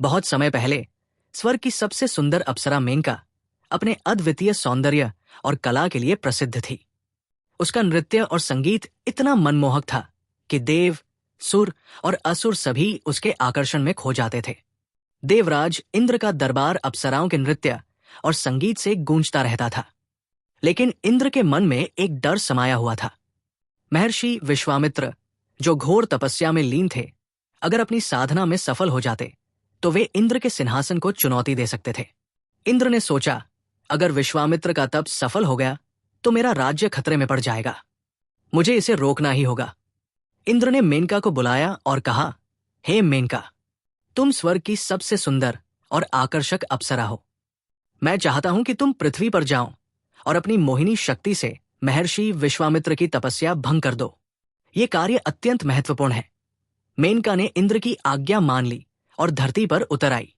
बहुत समय पहले स्वर्ग की सबसे सुंदर अप्सरा मेनका अपने अद्वितीय सौंदर्य और कला के लिए प्रसिद्ध थी। उसका नृत्य और संगीत इतना मनमोहक था कि देव, सुर और असुर सभी उसके आकर्षण में खो जाते थे। देवराज इंद्र का दरबार अप्सराओं के नृत्य और संगीत से गूंजता रहता था, लेकिन इंद्र के मन में एक डर समाया हुआ था। महर्षि विश्वामित्र, जो घोर तपस्या में लीन थे, अगर अपनी साधना में सफल हो जाते तो वे इंद्र के सिंहासन को चुनौती दे सकते थे। इंद्र ने सोचा, अगर विश्वामित्र का तप सफल हो गया तो मेरा राज्य खतरे में पड़ जाएगा। मुझे इसे रोकना ही होगा। इंद्र ने मेनका को बुलाया और कहा, हे मेनका, तुम स्वर्ग की सबसे सुंदर और आकर्षक अप्सरा हो। मैं चाहता हूं कि तुम पृथ्वी पर जाओ और अपनी मोहिनी शक्ति से महर्षि विश्वामित्र की तपस्या भंग कर दो। ये कार्य अत्यंत महत्वपूर्ण है। मेनका ने इंद्र की आज्ञा मान ली और धरती पर उतर आई।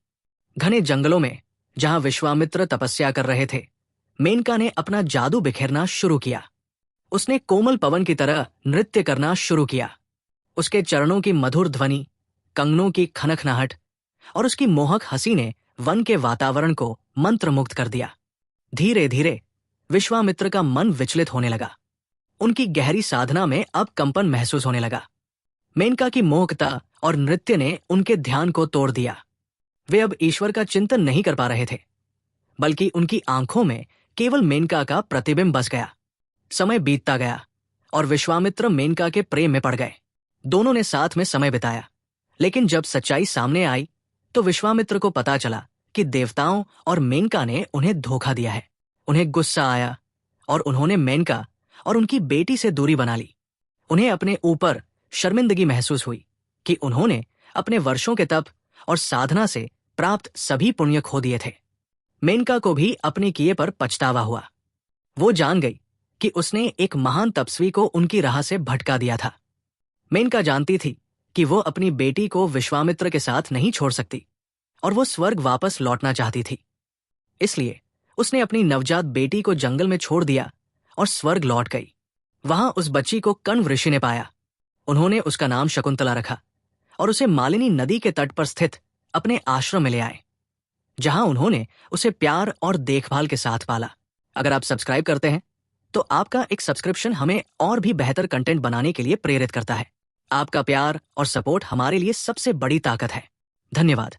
घने जंगलों में, जहां विश्वामित्र तपस्या कर रहे थे, मेनका ने अपना जादू बिखेरना शुरू किया। उसने कोमल पवन की तरह नृत्य करना शुरू किया। उसके चरणों की मधुर ध्वनि, कंगनों की खनखनाहट और उसकी मोहक हंसी ने वन के वातावरण को मंत्रमुग्ध कर दिया। धीरे धीरे विश्वामित्र का मन विचलित होने लगा। उनकी गहरी साधना में अब कंपन महसूस होने लगा। मेनका की मोहकता और नृत्य ने उनके ध्यान को तोड़ दिया। वे अब ईश्वर का चिंतन नहीं कर पा रहे थे, बल्कि उनकी आंखों में केवल मेनका का प्रतिबिंब बस गया। समय बीतता गया और विश्वामित्र मेनका के प्रेम में पड़ गए। दोनों ने साथ में समय बिताया, लेकिन जब सच्चाई सामने आई तो विश्वामित्र को पता चला कि देवताओं और मेनका ने उन्हें धोखा दिया है। उन्हें गुस्सा आया और उन्होंने मेनका और उनकी बेटी से दूरी बना ली। उन्हें अपने ऊपर शर्मिंदगी महसूस हुई कि उन्होंने अपने वर्षों के तप और साधना से प्राप्त सभी पुण्य खो दिए थे। मेनका को भी अपने किए पर पछतावा हुआ। वो जान गई कि उसने एक महान तपस्वी को उनकी राह से भटका दिया था। मेनका जानती थी कि वो अपनी बेटी को विश्वामित्र के साथ नहीं छोड़ सकती और वो स्वर्ग वापस लौटना चाहती थी। इसलिए उसने अपनी नवजात बेटी को जंगल में छोड़ दिया और स्वर्ग लौट गई। वहां उस बच्ची को कण्व ऋषि ने पाया। उन्होंने उसका नाम शकुंतला रखा और उसे मालिनी नदी के तट पर स्थित अपने आश्रम में ले आए, जहां उन्होंने उसे प्यार और देखभाल के साथ पाला। अगर आप सब्सक्राइब करते हैं तो आपका एक सब्सक्रिप्शन हमें और भी बेहतर कंटेंट बनाने के लिए प्रेरित करता है। आपका प्यार और सपोर्ट हमारे लिए सबसे बड़ी ताकत है। धन्यवाद।